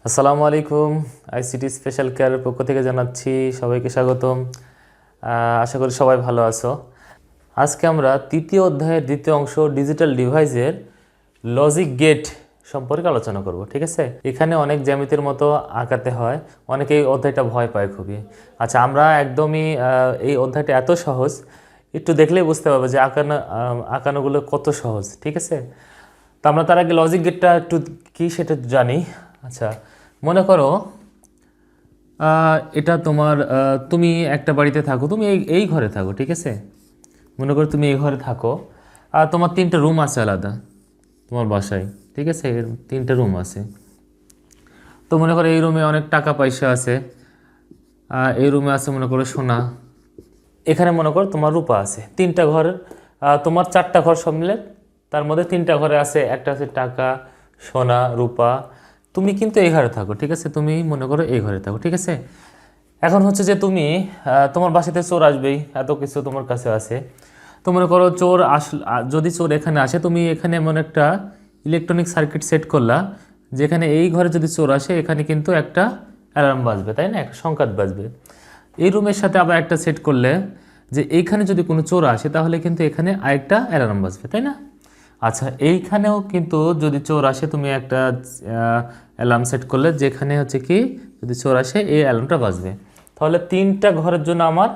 আসসালামু আলাইকুম। ICT special কেয়ারের পক্ষ থেকে জানাচ্ছি সবাইকে স্বাগতম। আশা করি সবাই ভালো আছো। আজকে আমরা তৃতীয় অধ্যায়ের দ্বিতীয় অংশ ডিজিটাল ডিভাইসের লজিক গেট সম্পর্কে আলোচনা করব, ঠিক আছে? এখানে অনেক জ্যামিতির মতো আঁকাতে হয়, অনেকে এই অধ্যায়টা ভয় পায় খুবই। আচ্ছা, আমরা একদমই এই অধ্যায়টা এত সহজ, একটু দেখলেই বুঝতে পারবে যে আঁকানোগুলো কত সহজ, ঠিক আছে? তো আমরা তার আগে লজিক গেটটা একটু কী সেটা জানি। আচ্ছা, মনে করো এটা তোমার তুমি একটা বাড়িতে থাকো, তুমি এই ঘরে থাকো, ঠিক আছে? মনে করো তুমি এই ঘরে থাকো আর তোমার তিনটা রুম আছে আলাদা তোমার বাসায়, ঠিক আছে? তিনটা রুম আছে। তো মনে করো এই রুমে অনেক টাকা পয়সা আছে, এই রুমে আছে মনে করো সোনা, এখানে মনে করো তোমার রূপা আছে। তিনটা ঘর, তোমার চারটা ঘর সব মিলে তার মধ্যে তিনটা ঘরে আছে, একটা আছে টাকা, সোনা, রূপা। তুমি কিন্তু এই ঘরে থাকো, ঠিক আছে? তুমি মনে করো এই ঘরে থাকো, ঠিক আছে? এখন হচ্ছে যে তুমি তোমার বাসাতে চোর আসবেই, এত কিছু তোমার কাছে আছে। তো মনে করো চোর যদি চোর এখানে আসে, তুমি এখানে এমন একটা ইলেকট্রনিক সার্কিট সেট করলা যেখানে এই ঘরে যদি চোর আসে এখানে কিন্তু একটা অ্যালার্ম বাজবে, তাই না? একটা সংকেত বাজবে। এই রুমের সাথে আবার একটা সেট করলে যে এইখানে যদি কোনো চোর আসে তাহলে কিন্তু এখানে আরেকটা অ্যালার্ম বাজবে, তাই না? আচ্ছা, এইখানেও কিন্তু যদি চোর আসে তুমি একটা অ্যালার্ম সেট করলে যেখানে হচ্ছে কি যদি চোর আসে এই অ্যালার্মটা বাজবে। তাহলে তিনটা ঘরের জন্য আমার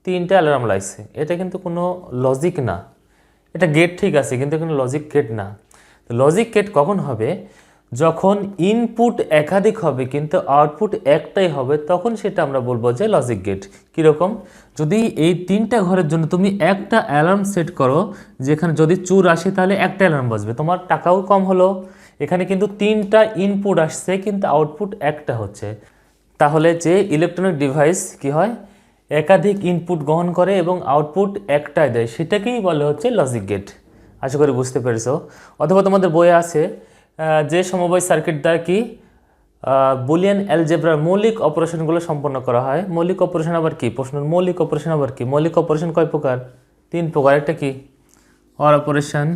তিনটা অ্যালার্ম লাগছে। এটা কিন্তু কোনো লজিক না, এটা গেট ঠিক আছে কিন্তু কোনো লজিক গেট না। তো লজিক গেট কখন হবে? যখন ইনপুট একাধিক হবে কিন্তু আউটপুট একটাই হবে, তখন সেটা আমরা বলবো যে লজিক গেট। কীরকম? যদি এই তিনটা ঘরের জন্য তুমি একটা অ্যালার্ম সেট করো যেখানে যদি চোর আসে তাহলে একটা অ্যালার্ম বাজবে, তোমার টাকাও কম হলো। এখানে কিন্তু তিনটা ইনপুট আসছে কিন্তু আউটপুট একটা হচ্ছে। তাহলে যে ইলেকট্রনিক ডিভাইস কি হয়, একাধিক ইনপুট গ্রহণ করে এবং আউটপুট একটাই দেয়, সেটাকেই বলে হচ্ছে লজিক গেট। আশা করি বুঝতে পেরেছো। অথবা তোমাদের বইয়ে আছে যে সমবায় সার্কিট দ্বারা কি বুলিয়ান অ্যালজেব্রার মৌলিক অপারেশনগুলো সম্পন্ন করা হয়। মৌলিক অপারেশন আবার কি? প্রশ্নের মৌলিক অপারেশন আবার কি? মৌলিক অপারেশন কয় প্রকার? তিন প্রকার। একটা কি? অর অপারেশন,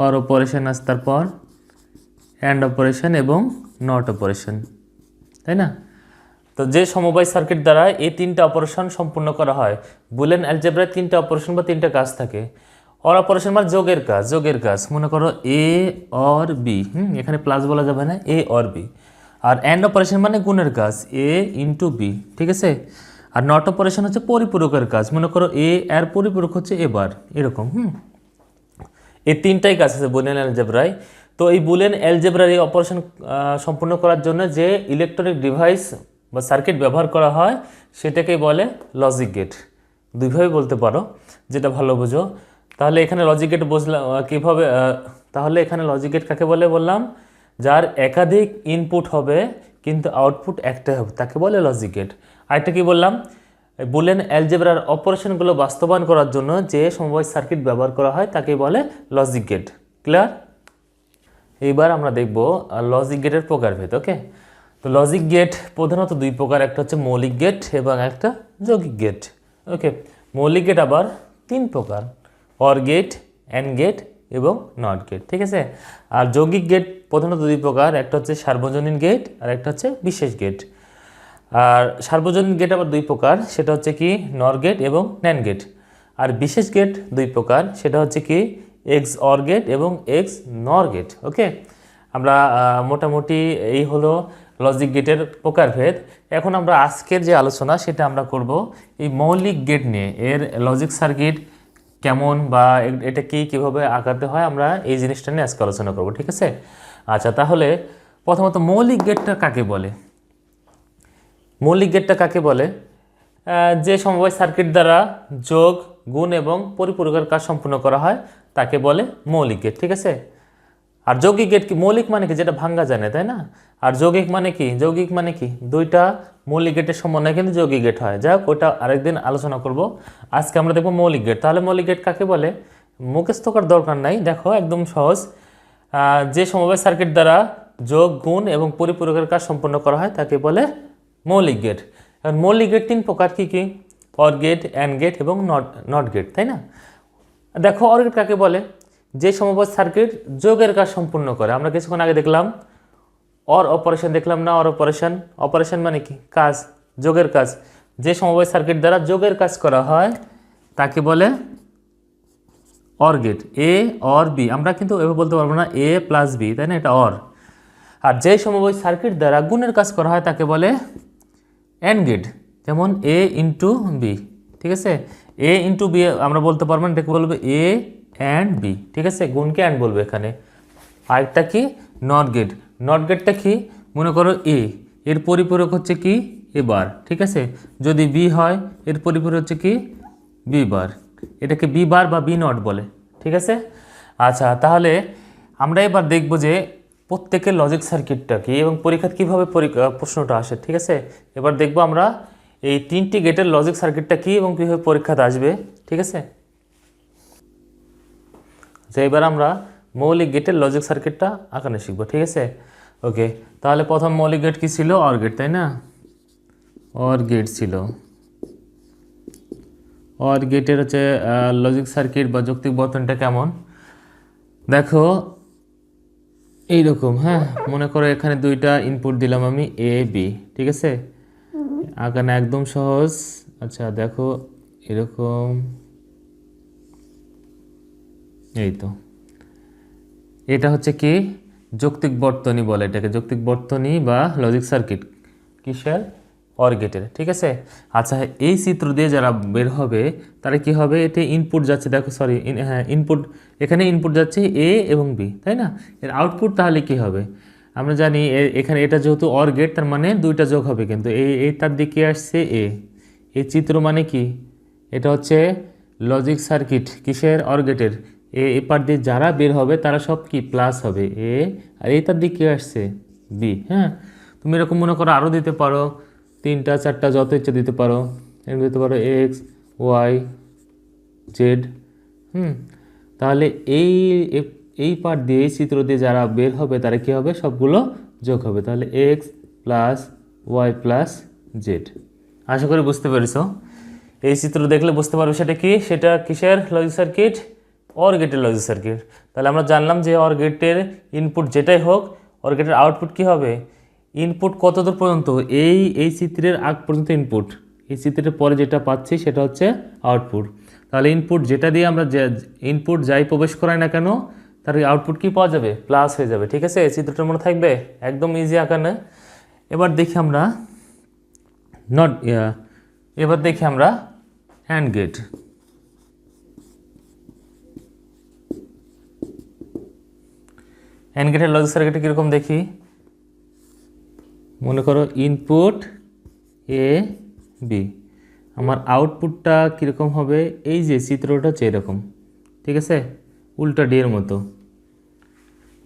অর অপারেশন আছে, তারপর অ্যান্ড অপারেশন এবং নট অপারেশন, তাই না? তো যে সমবায় সার্কিট দ্বারা এই তিনটা অপারেশন সম্পূর্ণ করা হয়, বুলিয়ান অ্যালজেব্রায় তিনটা অপারেশন বা তিনটা কাজ থাকে। অর অপারেশন মানে যোগের কাজ, যোগের কাজ। মনে করো এ অর বি, এখানে প্লাস বলা যাবে না, এ অর বি। আর অ্যান্ড অপারেশন মানে গুণের কাজ, এ ইন্টু বি, ঠিক আছে? আর নট অপারেশন হচ্ছে পরিপূরকের কাজ। মনে করো এ এর পরিপূরক হচ্ছে এবার, এরকম। এই তিনটাই কাজ আছে বুলিয়ান অ্যালজেব্রায়। তো এই বুলিয়ান অ্যালজেব্রার এই অপারেশন সম্পূর্ণ করার জন্য যে ইলেকট্রনিক ডিভাইস বা সার্কিট ব্যবহার করা হয় সেটাকেই বলে লজিক গেট। দুইভাবে বলতে পারো, যেটা ভালো বোঝো। তাহলে এখানে লজিক গেট বুঝলাম কীভাবে। তাহলে এখানে লজিক গেট কাকে বলে বললাম? যার একাধিক ইনপুট হবে কিন্তু আউটপুট একটাই হবে, তাকে বলে লজিক গেট। আরেকটা কি বললাম? বুলিয়ান অ্যালজেব্রার অপারেশনগুলো বাস্তবায়ন করার জন্য যে সমবায় সার্কিট ব্যবহার করা হয় তাকে বলে লজিক গেট। ক্লিয়ার? এইবার আমরা দেখব লজিক গেটের প্রকারভেদ। ওকে, তো লজিক গেট প্রধানত দুই প্রকার, একটা হচ্ছে মৌলিক গেট এবং একটা যৌগিক গেট। ওকে, মৌলিক গেট আবার তিন প্রকার, অর গেট, অ্যান্ড গেট এবং নট গেট, ঠিক আছে? আর যৌগিক গেট প্রধানত দুই প্রকার, একটা হচ্ছে সার্বজনীন গেট আর একটা হচ্ছে বিশেষ গেট। আর সার্বজনীন গেট আবার দুই প্রকার, সেটা হচ্ছে কি নর গেট এবং ন্যান্ড গেট। আর বিশেষ গেট দুই প্রকার, সেটা হচ্ছে কি এক্স অর গেট এবং এক্স নর গেট। ওকে, আমরা মোটামুটি এই হলো লজিক গেটের প্রকারভেদ। এখন আমরা আজকের যে আলোচনা সেটা আমরা করব এই মৌলিক গেট নিয়ে, এর লজিক সার্কিট কেমন বা এটা কীভাবে আঁকাতে হয়, আমরা এই জিনিসটা নিয়ে আজকে আলোচনা করব, ঠিক আছে? আচ্ছা, তাহলে প্রথমত মৌলিক গেটটা কাকে বলে? মৌলিক গেটটা কাকে বলে? যে সমবায় সার্কিট দ্বারা যোগ, গুণ এবং পরিপূরকের কাজ সম্পূর্ণ করা হয় তাকে বলে মৌলিক গেট, ঠিক আছে? আর যৌগিক গেট কি? মৌলিক মানে কি? যেটা ভাঙ্গা যায় না, তাই না? আর যৌগিক মানে কি? যৌগিক মানে কি? দুইটা মৌলিক গেটের সমন্বয় কিন্তু যৌগিক গেট হয়। যাই হোক, ওটা আরেকদিন আলোচনা করব। আজকে আমরা দেখব মৌলিক গেট। তাহলে মৌলিক গেট কাকে বলে? মুখস্থ করার দরকার নাই, দেখো একদম সহজ। যে সমবায় সার্কিট দ্বারা যোগ, গুণ এবং পরিপূরকের কাজ সম্পন্ন করা হয় তাকে বলে মৌলিক গেট। এখন মৌলিক গেট তিন প্রকার, কি কি? অর গেট, অ্যান্ড গেট এবং নট গেট, তাই না? দেখো অর গেট কাকে বলে? যে সমবায় সার্কিট যোগের কাজ সম্পূর্ণ করে। আমরা কিছুক্ষণ আগে দেখলাম অর অপারেশন, দেখলাম না? অর অপারেশন, অপারেশন মানে কি? কাজ, যোগের কাজ। যে সমবায় সার্কিট দ্বারা যোগের কাজ করা হয় তাকে বলে or gate. A or B, আমরা কিন্তু এভাবে বলতে পারবো না এ প্লাস বি, তাই না? এটা অর। আর যে সমবায় সার্কিট দ্বারা গুণের কাজ করা হয় তাকে বলে অ্যান্ড গেট, যেমন এ ইন্টু বি। ঠিক আছে, এ ইন্টু বি আমরা বলতে পারবো না, এটাকে বলবে এ অ্যান্ড বি। ঠিক আছে, গুণকে অ্যান্ড বলবে এখানে। আরেকটা কি? Not gate. নট গেটটা কি? মনে করো এ, এর পরিপূরক হচ্ছে কি? এ বার। ঠিক আছে, যদি বি হয় এর পরিপূরক হচ্ছে কি? B bar. এটাকে বি বার বা বি নট বলে। ঠিক আছে, আচ্ছা তাহলে আমরা এবার দেখব যে প্রত্যেকের লজিক সার্কিটটা কি এবং পরীক্ষায় কীভাবে প্রশ্নটা আসে। ঠিক আছে, এবার দেখব আমরা এই 3টি গেটের লজিক সার্কিটটা কি এবং কীভাবে পরীক্ষাতে আসবে। ঠিক আছে, যে এবার আমরা মৌলিক গেটের লজিক সার্কিটটা আঁকানো শিখবো। ঠিক আছে, ওকে। তাহলে প্রথম মৌলিক গেট কি ছিল? অর গেট, তাই না? অর গেট ছিল। অর গেটের হচ্ছে লজিক সার্কিট বা যৌক্তিক বর্তনীটা কেমন দেখো, এইরকম। হ্যাঁ, মনে করো এখানে দুইটা ইনপুট দিলাম আমি, এ বি। ঠিক আছে, আঁকানো একদম সহজ। আচ্ছা দেখো এরকম, এই তো, এটা হচ্ছে কি? যৌক্তিক বর্তনী বলে এটাকে, যৌক্তিক বর্তনী বা লজিক সার্কিট। কিসের? অর গেটের। ঠিক আছে, আচ্ছা এই চিত্র দিয়ে যারা বের হবে তারা কি হবে? এতে ইনপুট যাচ্ছে, দেখো সরি, হ্যাঁ ইনপুট, এখানে ইনপুট যাচ্ছে এ এবং বি, তাই না? এর আউটপুট তাহলে কি হবে? আমরা জানি এখানে এটা যেহেতু অর গেট তার মানে দুইটা যোগ হবে, কিন্তু এই তার দিকে আসছে এ। এই চিত্র মানে কি? এটা হচ্ছে লজিক সার্কিট। কিসের? অর গেটের। এপার দিয়ে যারা বের হবে তারা সব কি? প্লাস হবে এ, আর এই তার দিকে আসছে বি। হ্যাঁ, তুমি এরকম মনে করো আরও দিতে পারো, 3টা 4টা যত ইচ্ছা দিতে পারো। এরকম দিতে পারো এক্স ওয়াই জেড। তাহলে এই পার্ট দিয়ে, এই চিত্র দিয়ে যারা বের হবে তারা কি হবে? সবগুলো যোগ হবে। তাহলে X plus Y plus Z. আশা করি বুঝতে পেরেছো। এই চিত্র দেখলে বুঝতে পারবে সেটা কি। সেটা কিসের লজিক সার্কিট? অর গেটের লজিক সার্কিট। তাহলে আমরা জানলাম যে অর গেটের ইনপুট যেটাই হোক, অর গেটের আউটপুট কি হবে? ইনপুট কত দূর পর্যন্ত? এই চিত্রের আগ পর্যন্ত ইনপুট, এই চিত্রের পরে যেটা পাচ্ছি সেটা হচ্ছে আউটপুট। তাহলে ইনপুট যেটা দিয়ে আমরা ইনপুট যাই প্রবেশ করাই না কেন, তার আউটপুট কি পাওয়া যাবে? প্লাস হয়ে যাবে। ঠিক আছে, এই চিত্রটা মনে থাকবে, একদম ইজি আঁকানো। এবার দেখি আমরা এবার দেখি আমরা অ্যান্ড গেট। অ্যান্ড গেটের লজিক সার্কিটটা কীরকম দেখি। মনে করো ইনপুট এ বি, আমার আউটপুটটা কীরকম হবে? এই যে চিত্রটা হচ্ছে এরকম। ঠিক আছে, উল্টা ডি এর মতো।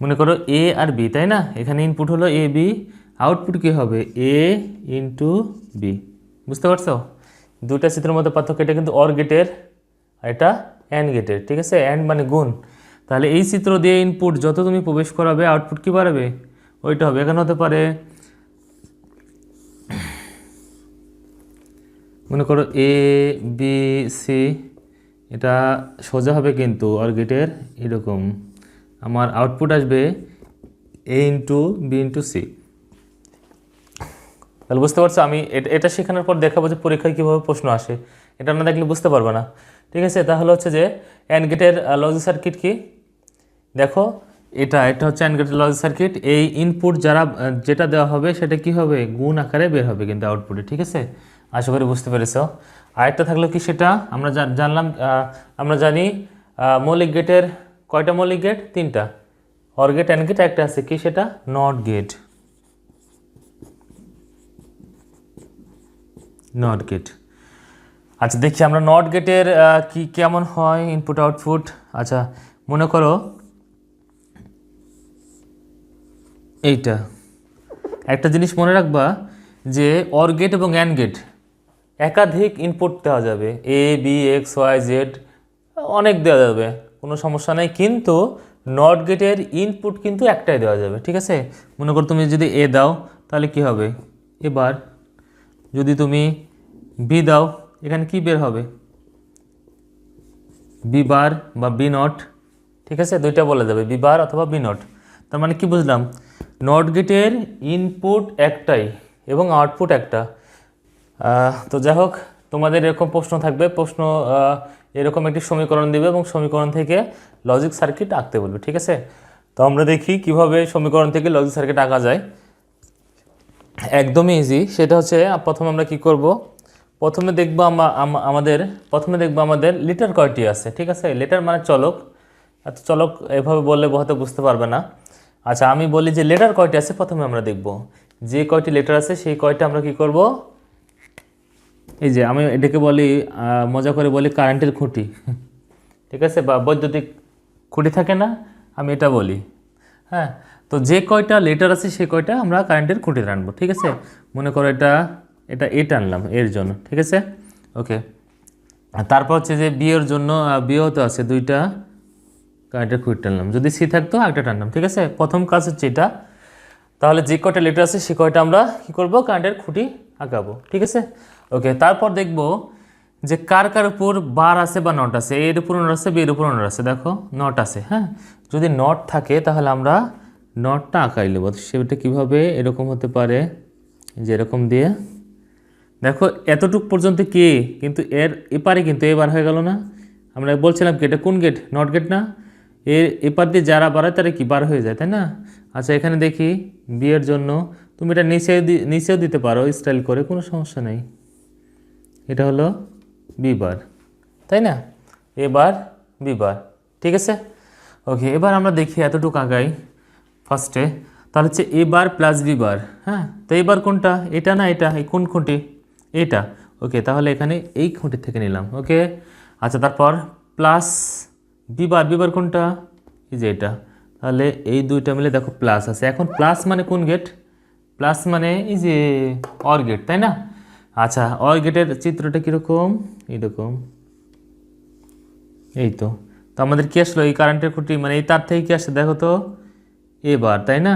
মনে করো এ আর বি, তাই না? এখানে ইনপুট হলো এ বি, আউটপুট কী হবে? এ ইন্টু বি। বুঝতে পারছো দুটা চিত্রের মধ্যে পার্থক্য? এটা কিন্তু অর গেটের আর এটা অ্যান্ড গেটের। ঠিক আছে, অ্যান্ড মানে গুণ। তাহলে এই চিত্র দিয়ে ইনপুট যত তুমি প্রবেশ করাবে আউটপুট কী বাড়াবে? ওইটা হবে। এখানে হতে পারে মনে করো এ বি সি, এটা সোজা হবে কিন্তু অর গেটের এরকম। আমার আউটপুট আসবে এ ইন্টু বি ইন্টু সি। তাহলে বুঝতে পারছো, আমি এটা শেখানোর পর দেখাবো যে পরীক্ষায় কীভাবে প্রশ্ন আসে। এটা না দেখলে বুঝতে পারবে না। ঠিক আছে, তাহলে হচ্ছে যে অ্যান্ড গেটের লজিক সার্কিট কি দেখো, এটা হচ্ছে অ্যান্ড গেটের লজিক সার্কিট। এই ইনপুট যেটা দেওয়া হবে সেটা কি হবে? গুণ আকারে বের হবে কিন্তু আউটপুটে। ঠিক আছে, আশা করি বুঝতে পেরেছো। আরেকটা থাকলো কি, সেটা আমরা জানলাম, আমরা জানি মৌলিক গেটের কয়টা মৌলিক গেট? 3টা। অর গেট, অ্যান্ড গেট, একটা আছে কি সেটা? Not gate. Not gate. আচ্ছা দেখি আমরা নট গেটের কি কেমন হয় ইনপুট আউটপুট। আচ্ছা মনে করো এইটা, একটা জিনিস মনে রাখবা যে অর গেট এবং অ্যান্ড গেট একাধিক ইনপুট দেওয়া যাবে, A B x Y Z অনেক দেওয়া যাবে, কোনো সমস্যা নেই। কিন্তু নট গেটের ইনপুট কিন্তু একটাই দেওয়া যাবে। ঠিক আছে, মনে করো তুমি যদি এ দাও তাহলে কি হবে? এবার যদি তুমি বি দাও, এখানে কি বের হবে? বি বার বা বি নট। ঠিক আছে, দুইটা বলা যাবে, বি বার অথবা বি নট। তার মানে কি বুঝলাম, নট গেটের ইনপুট একটাই এবং আউটপুট একটা। তো যাই হোক, তোমাদের এরকম প্রশ্ন থাকবে, প্রশ্ন এরকম একটি সমীকরণ দিবে এবং সমীকরণ থেকে লজিক সার্কিট আঁকতে বলবে, ঠিক আছে। তো আমরা দেখি কিভাবে সমীকরণ থেকে লজিক সার্কিট আঁকা যায়। একদমই ইজি। সেটা হচ্ছে প্রথমে আমরা কি করব, প্রথমে দেখবো আমাদের লিটার কয়টি আছে, ঠিক আছে। লিটার মানে চলক, এত চলক এভাবে বললে হয়তো বুঝতে পারবে না। আচ্ছা, আমি বলি যে লেটার কয়টি আছে, প্রথমে আমরা দেখব যে কয়টি লেটার আছে সেই কয়টা আমরা কি করব, এই যে আমি এটাকে বলি মজা করে বলি কারেন্টের খুঁটি, ঠিক আছে, বা বৈদ্যুতিক খুঁটি থাকে না, আমি এটা বলি। হ্যাঁ, তো যে কয়টা লেটার আছে সেই কয়টা আমরা কারেন্টের খুঁটি টানবো, ঠিক আছে। মনে করো এটা এটা এ টানলাম এর জন্য, ঠিক আছে, ওকে। তারপর হচ্ছে যে বি এর জন্য বিও তো আছে দুইটা কারেন্টের খুঁটি টানলাম, যদি সি থাকতো একটা টানলাম, ঠিক আছে। প্রথম কাজ হচ্ছে এটা। তাহলে যে কয়টা লেটার আছে সে কয়টা আমরা কী করবো, কারেন্টের খুঁটি আঁকাবো, ঠিক আছে, ওকে। তারপর দেখব যে কার কার উপর বার আছে বা নট আছে, এর উপর নট আছে, বি এর উপর নট আছে, দেখো নট আছে। হ্যাঁ, যদি নট থাকে তাহলে আমরা নটটা আঁকাই নেব। সেটা কীভাবে, এরকম হতে পারে যে এরকম দিয়ে, দেখো এতটুক পর্যন্ত কি, কিন্তু এর এপারে কিন্তু এবার হয়ে গেল না। আমরা বলছিলাম কি এটা কোন গেট, নট গেট না, এর এপার দিয়ে যারা বাড়ায় তারা কি বার হয়ে যায়, তাই না। আচ্ছা, এখানে দেখি বিয়ের জন্য তুমি এটা নিচেও দিতে পারো স্টাইল করে, কোনো সমস্যা নেই। এটা হলো বি বার, তাই না, এবার বি বার, ঠিক আছে, ওকে। এবার আমরা দেখি এতটুকু আগাই ফার্স্টে, তাহলে হচ্ছে এ বার প্লাস বি বার। হ্যাঁ, তো এবার কোনটা, এটা না এটা, এই কোন খুঁটি, এটা, ওকে। তাহলে এখানে এই খুঁটি থেকে নিলাম, ওকে। আচ্ছা, তারপর প্লাস বি বার কোনটা, এই যে এটা, তাহলে এই দুইটা মিলে দেখো প্লাস আছে। এখন প্লাস মানে কোন গেট, প্লাস মানে এই যে অর গেট, তাই না। আচ্ছা, অর গেটের চিত্রটা কীরকম, এইরকম, এই তো। তো আমাদের কী আসলো, এই কারেন্টের খুঁটি মানে এই তার থেকে কী আসছে দেখো তো, এ বার, তাই না।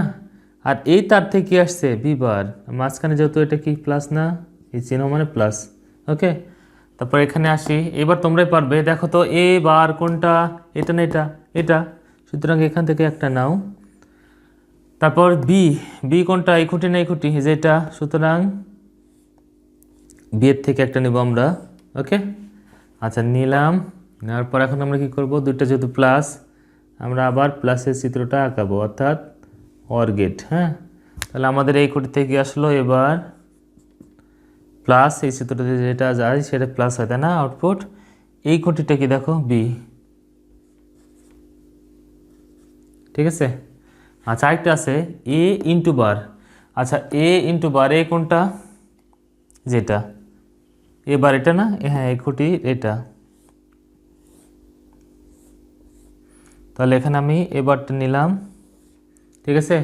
আর এই তার থেকে কী আসছে, বি বার, মাঝখানে যেহেতু এটা কি প্লাস না, এই চিহ্ন মানে প্লাস, ওকে। তারপর এখানে আসি, এবার তোমরাই পারবে, দেখো তো এ বার কোনটা, এটা না এটা, এটা, সুতরাং এখান থেকে একটা নাও। তারপর বি বি কোনটা, এই খুঁটি না এই খুঁটি, এই যে এটা, সুতরাং বি এর থেকে একটা নেব আমরা, ওকে। আচ্ছা, নিলাম। নেওয়ার পর এখন আমরা কি করব, দুইটা যেহেতু প্লাস, আমরা আবার প্লাসের চিত্রটা আঁকাবো, অর্থাৎ অর গেট। হ্যাঁ, তাহলে আমাদের এই খুঁটি থেকে আসলো এবার প্লাস, এই চিত্রটাতে যেটা যায় সেটা প্লাস হয়, তাই না, আউটপুট। এই খুঁটিটা কি দেখো বি, ঠিক আছে। আচ্ছা, আরেকটা আছে এ ইন্টু বার। আচ্ছা, এ ইন্টু বার, এ কোনটা, যেটা এবার এটা না, হ্যাঁ এই খুঁটি এটা, তাহলে এখানে আমি এবারটা নিলাম, ঠিক আছে।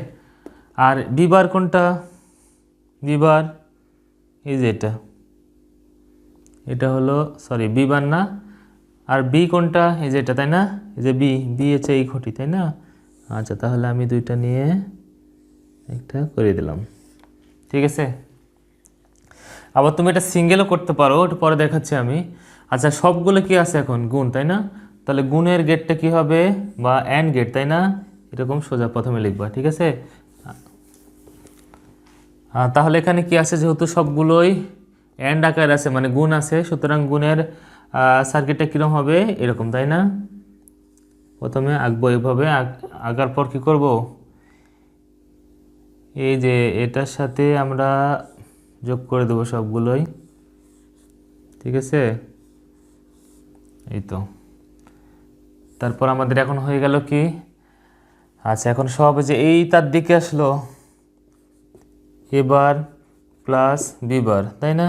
আর বি বার কোনটা, বি বার এই যে এটা, এটা হলো সরি বি বার না, আর বি কোনটা, এই যে এটা, তাই না, এই যে বি বি হচ্ছে এই খুঁটি, তাই না। আচ্ছা, তাহলে আমি দুইটা নিয়ে একটা করে দিলাম, ঠিক আছে। আবার তুমি এটা সিঙ্গেলও করতে পারো, এটা পরে দেখাচ্ছি আমি। আচ্ছা, সবগুলো কি আছে এখন গুণ, তাই না, তাহলে গুণের গেটটা কি হবে, বা অ্যান্ড গেট, তাই না, এরকম সোজা প্রথমে লিখবা, ঠিক আছে। তাহলে এখানে কি আছে, যেহেতু সবগুলোই অ্যান্ড আকার আছে মানে গুণ আছে, সুতরাং গুণের সার্কিটটা কীরকম হবে, এরকম, তাই না। প্রথমে আঁকবো এভাবে, আঁকার পর কি করব, এই যে এটার সাথে আমরা যোগ করে দেবো সবগুলোই, ঠিক আছে, এই তো। তারপর আমাদের এখন হয়ে গেল কি, আচ্ছা এখন সব যে এই তার দিকে আসলো এবার প্লাস বি বার, তাই না।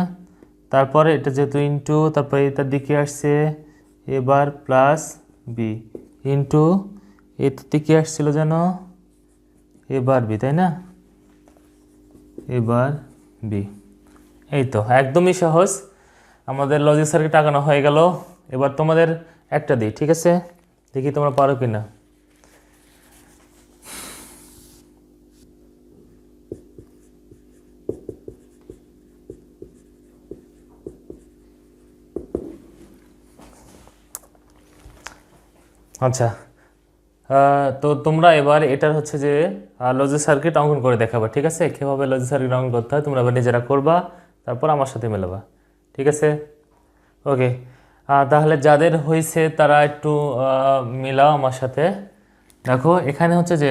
তারপরে এটা যেহেতু ইন্টু, তারপরে এটার দিকে আসছে এবার প্লাস বি ইন্টু, এটার দিকে আসছিল যেন এবার বি, তাই না, এবার বি। এই তো একদমই সহজ, আমাদের লজিক সার্কিট আঁকানো হয়ে গেল। এবার তোমাদের একটা দিই, ঠিক আছে, দেখি তোমরা পারো কি না। আচ্ছা, তো তোমরা এবার এটার হচ্ছে যে লজিক সার্কিট অঙ্কন করে দেখাবা, ঠিক আছে? কীভাবে লজিক সার্কিট অঙ্কন করতে হয় তোমরা এবার নিজেরা করবা, তারপর আমার সাথে মেলাবা, ঠিক আছে? ওকে, তাহলে যাদের হয়েছে তারা একটু মিলাও আমার সাথে। দেখো এখানে হচ্ছে যে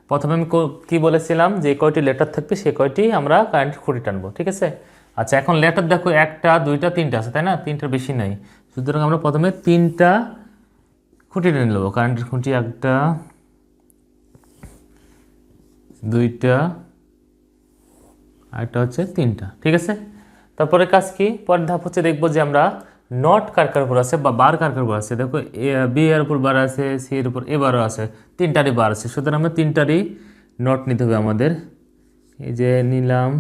প্রথমে আমি কি বলেছিলাম যে কয়টি লেটার থাকবে সে কয়টি আমরা কারেন্ট খুঁটি টানবো, ঠিক আছে? আচ্ছা, এখন লেটার দেখো 1টা 2টা 3টা আছে, তাই না? 3টার বেশি নাই, সুতরাং আমরা প্রথমে 3টা খুঁটি টেনে নেবো। কারেন্টের খুঁটি 1টা 2টা আরেকটা হচ্ছে 3টা, ঠিক আছে? তারপরে কাজ কি? পরের ধাপ হচ্ছে দেখবো যে আমরা নট কার কার উপর আছে বা বার কার কার উপর আছে। দেখো বি এর উপর বার আছে, সি এর উপর এ বারও আছে, 3টারই বার আছে, সুতরাং আমরা 3টারই নট নিতে হবে আমাদের। এই যে নিলাম,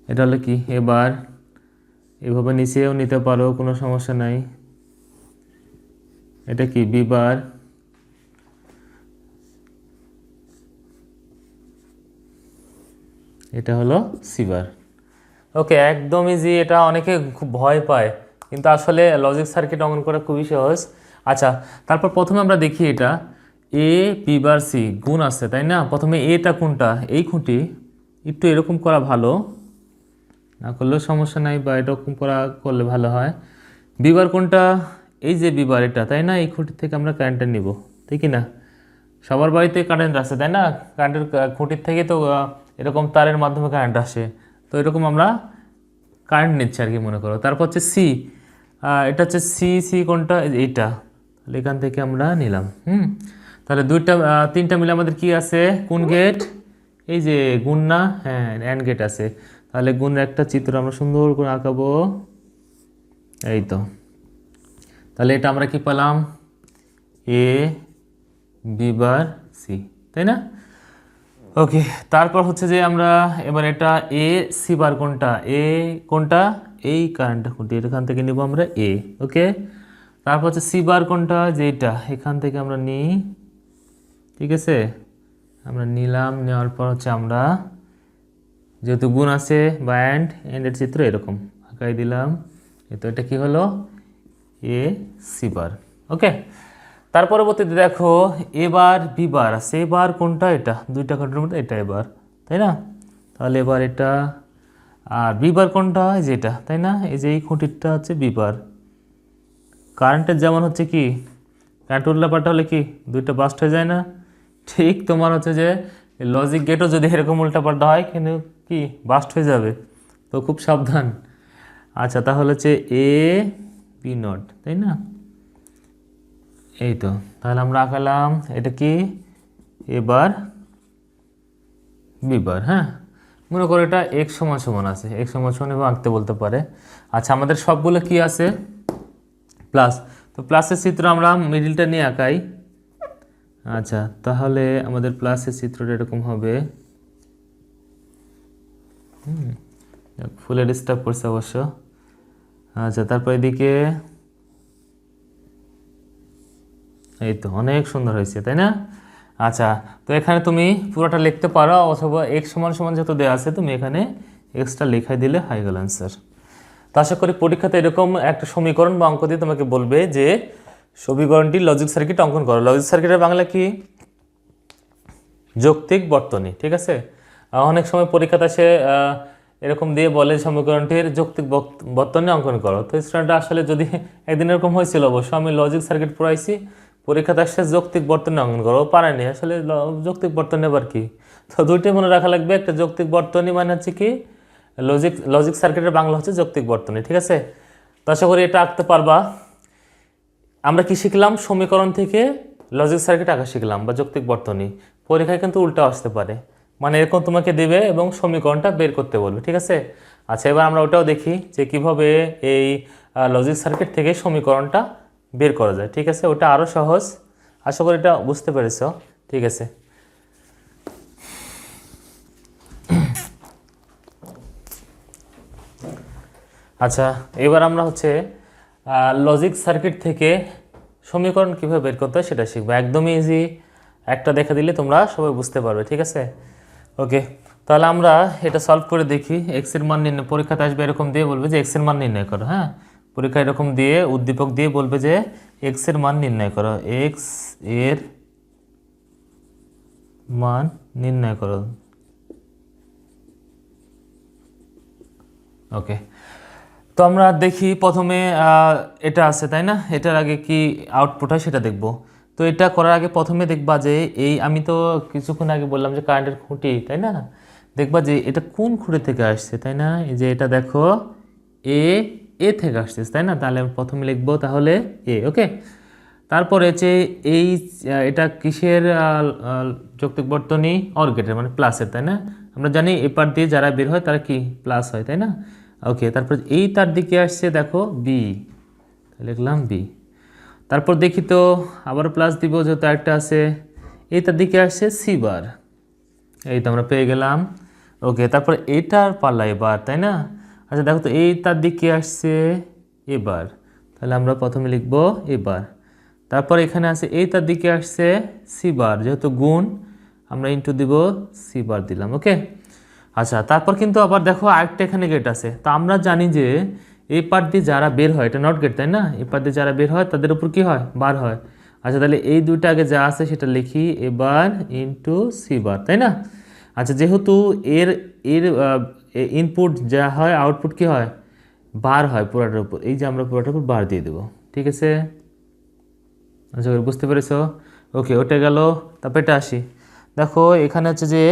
এটা হলো কি এবার, এভাবে নিচেও নিতে পারো, কোনো সমস্যা নাই। এটা কি বি বার, এটা হলো সি বার। ওকে, একদম ইজি। এটা অনেকে খুব ভয় পায়, কিন্তু আসলে লজিক সার্কিট অঙ্কন করা খুবই সহজ। আচ্ছা, তারপর প্রথমে আমরা দেখি এটা এ বি বার সি গুণ আছে, তাই না? প্রথমে এটা কোনটা, এই খুঁটি, একটু এরকম করা ভালো, না করলেও সমস্যা নাই, বা এরকম করলে ভালো হয়। বি বার কোনটা, এই যে বি বার এটা, তাই না? এই খুঁটি থেকে আমরা কারেন্টটা নিব, ঠিক না? সবার বাড়িতে কারেন্ট আসে, তাই না? কারেন্টের খুঁটির থেকে তো এরকম তারের মাধ্যমে কারেন্ট আসে, তো এরকম আমরা কারেন্ট নিচ্ছি আর কি, মনে করো। তারপর হচ্ছে সি, এটা হচ্ছে সি, সি কোনটা, এইটা, তাহলে এখান থেকে আমরা নিলাম। তাহলে 3টা মিলে আমাদের কি আছে, কোন গেট, এই যে গুণ না, হ্যাঁ অ্যান্ড গেট আছে। তাহলে গুণের একটা চিত্র আমরা সুন্দর করে আঁকাবো, এই তো। তাহলে এটা আমরা কি পেলাম, এ বি বার সি, তাই না? ওকে, তারপর হচ্ছে যে আমরা এবার এটা এ সি বার কোনটা, এ কোনটা, এই কারেন্টটা খুঁটি, এখান থেকে নিব আমরা এ। ওকে, তারপর হচ্ছে সি বার কোনটা, যে এটা, এখান থেকে আমরা নিই, ঠিক আছে? আমরা নিলাম, নেওয়ার পর হচ্ছে আমরা যেহেতু গুণ আছে বা এন্ডের চিত্র এরকম আঁকাই দিলাম, তো এটা কি হলো, এ সি বার। ওকে, তার পরবর্তীতে দেখো এবার বি বার আছে, এবার কোনটা, এটা 2টা খুঁটির মধ্যে এটা এবার, তাই না? তাহলে এবার এটা, আর বি বার কোনটা, এই যে এটা, তাই না? এই যে এই খুঁটিটা হচ্ছে বি বার। কারেন্টের যেমন হচ্ছে কি, কারেন্ট উল্টাপাল্টা হলে কি 2টা বাস্ট হয়ে যায় না? ঠিক তোমার হচ্ছে যে লজিক গেটও যদি এরকম উল্টাপাল্টা হয় কিন্তু কি বাস্ট হয়ে যাবে, তো খুব সাবধান। আচ্ছা, তাহলে হচ্ছে এ বি নট, তাই না? এই তো, তাহলে আমরা আঁকালাম এটা কি, এবার বি বার। হ্যাঁ, মনে করো এটা এক্স সমান সমান আছে, এক্স সমান সমান এবং আঁকতে বলতে পারে। আচ্ছা, আমাদের সবগুলো কি আছে, প্লাস, তো প্লাসের চিত্র আমরা মিডিলটা নিয়ে আঁকাই। আচ্ছা, তাহলে আমাদের প্লাসের চিত্রটা এরকম হবে, ফুলে ডিস্টার্ব করছে অবশ্য। আচ্ছা, তারপর এদিকে, এই তো অনেক সুন্দর হয়েছে, তাই না? আচ্ছা, তো এখানে তুমি পুরোটা লিখতে পারো, অথবা এক্স সমান সমান যেহেতু দেওয়া আছে তুমি এখানে এক্সটা লেখাই দিলে হয়ে গেল অ্যান্সার। তো আশা করি পরীক্ষাতে এরকম একটা সমীকরণ বা অঙ্ক দিয়ে তোমাকে বলবে যে সমীকরণটি লজিক সার্কিট অঙ্কন করো। লজিক সার্কিটের বাংলা কি, যৌক্তিক বর্তনী, ঠিক আছে? অনেক সময় পরীক্ষাতে আসে এরকম দিয়ে বলে সমীকরণটির যৌক্তিক বর্তনী অঙ্কন করো। তো স্টুডেন্টটা আসলে যদি একদিন এরকম হয়েছিল, অবশ্য আমি লজিক সার্কিট পড়াইছি, পরীক্ষাতে আসছে যৌক্তিক বর্তনী অঙ্কন করো, পারেনি আসলে যৌক্তিক বর্তনী আবার কি। তো দুইটাই মনে রাখা লাগবে, একটা যৌক্তিক বর্তনী মানে হচ্ছে কি লজিক সার্কিটের বাংলা হচ্ছে যৌক্তিক বর্তনী, ঠিক আছে? তো আশা করি এটা আঁকতে পারবা। আমরা কি শিখলাম, সমীকরণ থেকে লজিক সার্কিট আঁকা শিখলাম বা যৌক্তিক বর্তনী। পরীক্ষায় কিন্তু উল্টা আসতে পারে, মানে এরকম তোমাকে দেবে এবং সমীকরণটা বের করতে বলবে, ঠিক আছে? আচ্ছা, এবার আমরা ওটাও দেখি যে কিভাবে এই লজিক সার্কিট থেকে সমীকরণটা বের করা যায়, ঠিক আছে? ওটা আরও সহজ, আশা করি এটা বুঝতে পেরেছ, ঠিক আছে? আচ্ছা, এবার আমরা হচ্ছে লজিক সার্কিট থেকে সমীকরণ কীভাবে বের করতে হয় সেটা শিখবো। একদমই ইজি, একটা দেখা দিলে তোমরা সবাই বুঝতে পারবে, ঠিক আছে? ওকে, তাহলে আমরা এটা সলভ করে দেখি। এক্সের মান নির্ণয়, পরীক্ষাতে আসবে এরকম দিয়ে বলবে যে এক্সের মান নির্ণয় করো। হ্যাঁ, পরীক্ষা এরকম দিয়ে উদ্দীপক দিয়ে বলবে যে এক্স এর মান নির্ণয় করো, এক্স এর মান নির্ণয় করো। ওকে, তো আমরা দেখি প্রথমে এটা আছে তাই না, এটার আগে কি আউটপুট হয় সেটা দেখব। তো এটা করার আগে প্রথমে দেখবা যে এই আমি তো কিছুক্ষণ আগে বললাম যে কারেন্টের খুঁটি তাই না, দেখবা যে এটা কোন খুঁটি থেকে আসছে তাই না, এই যে এটা দেখো এ এ থেকে আসছে তাই না, তাহলে আমি প্রথমে লিখবো তাহলে এ। ওকে, তারপরে যে এই এটা কিসের যৌক্তিক বর্তনী, অর গেটের মানে প্লাসের তাই না, আমরা জানি এ পার দিয়ে যারা বের হয় তারা কি প্লাস হয় তাই না। ওকে, তারপর এই তার দিকে আসছে দেখো বি, লিখলাম বি। তারপর দেখি তো আবার প্লাস দিব যেহেতু একটা আছে, এই তার দিকে আসছে সি বার, এই তো আমরা পেয়ে গেলাম। ওকে, তারপর এইটার পাল্লা এবার তাই না। আচ্ছা দেখো তো এই তার দিকে আসছে এবার, তাহলে আমরা প্রথমে লিখবো এবার। তারপর এখানে আছে এই তার দিকে আসছে সি বার, যেহেতু গুণ আমরা ইনটু দিব সি বার দিলাম। ওকে, আচ্ছা তারপর কিন্তু আবার দেখো আরেকটা এখানে গেট আছে, তো আমরা জানি যে এই পার্ট দিয়ে যারা বের হয় এটা নট গেট তাই না, এই পার্ট দিয়ে যারা বের হয় তাদের উপর কি হয় বার হয়। আচ্ছা তাহলে এই দুইটা আগে যা আছে সেটা লিখি এবার ইনটু সি বার তাই না। আচ্ছা যেহেতু এর এর ইনপুট যা হয় আউটপুট কি হয় বার হয় পুরাটার উপর, এই যে আমরা পুরাটার উপর বার দিয়ে দেবো, ঠিক আছে। আচ্ছা বুঝতে পেরেছো। ওকে, ওটা গেল। তারপর এটা আসি, দেখো এখানে হচ্ছে যে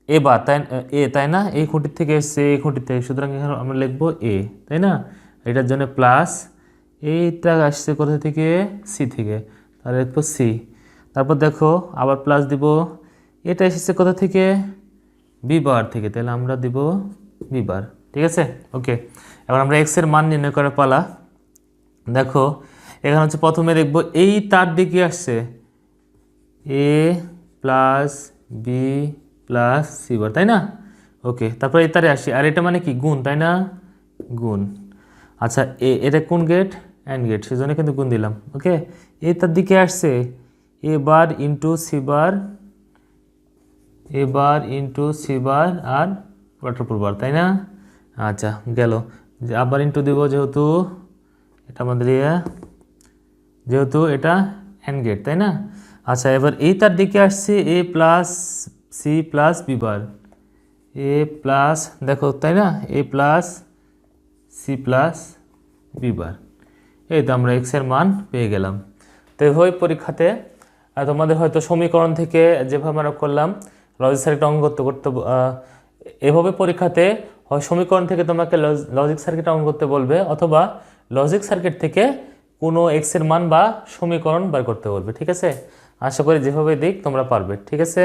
এবার তাই এ তাই না, এই খুঁটির থেকে এসছে এই খুঁটির থেকে, সুতরাং এখানে আমরা লিখবো এ তাই না, এটার জন্য প্লাস, এইটা আসছে কোথা থেকে সি থেকে, তাহলে লিখবো সি। তারপর দেখো আবার প্লাস দিব, এটা এসেছে কোথা থেকে বি বার থেকে, তাহলে আমরা দিব বি বার, ঠিক আছে। ওকে, এবার আমরা এক্স এর মান নির্ণয় করার পালা। দেখো এখানে হচ্ছে প্রথমে দেখবো এই তার দিকে আসছে A plus B plus C bar তাই না। ওকে, তারপর এই তারে আসি, আর এটা মানে কি গুণ তাই না, গুণ। আচ্ছা এটা কোন গেট, অ্যান্ড গেট, সেজন্য কিন্তু গুণ দিলাম। ওকে, এই তার দিকে আসছে এ বার ইন্টু সি বার, এ বার ইন্টু সি বার আর ওয়াটারপুল বার তাই না। আচ্ছা গেল, আবার ইন্টু দিব যেহেতু এটা আমাদের যেহেতু এটা অ্যান্ড গেট তাই না। আচ্ছা এবার এই তার দিকে আসছে A plus C plus B bar, A plus দেখো তাই না, A plus C plus B bar, এই তো আমরা এক্স এর মান পেয়ে গেলাম। তো এভাবে পরীক্ষাতে তোমাদের হয়তো সমীকরণ থেকে যেভাবে আমরা করলাম লজিক সার্কিট অঙ্কন করতে করতে এভাবে পরীক্ষাতে হয় সমীকরণ থেকে তোমাকে লজিক সার্কিট অঙ্কন করতে বলবে, অথবা লজিক সার্কিট থেকে কোনো এক্স এর মান বা সমীকরণ বার করতে বলবে, ঠিক আছে। আশা করি যেভাবে দিক তোমরা পারবে, ঠিক আছে।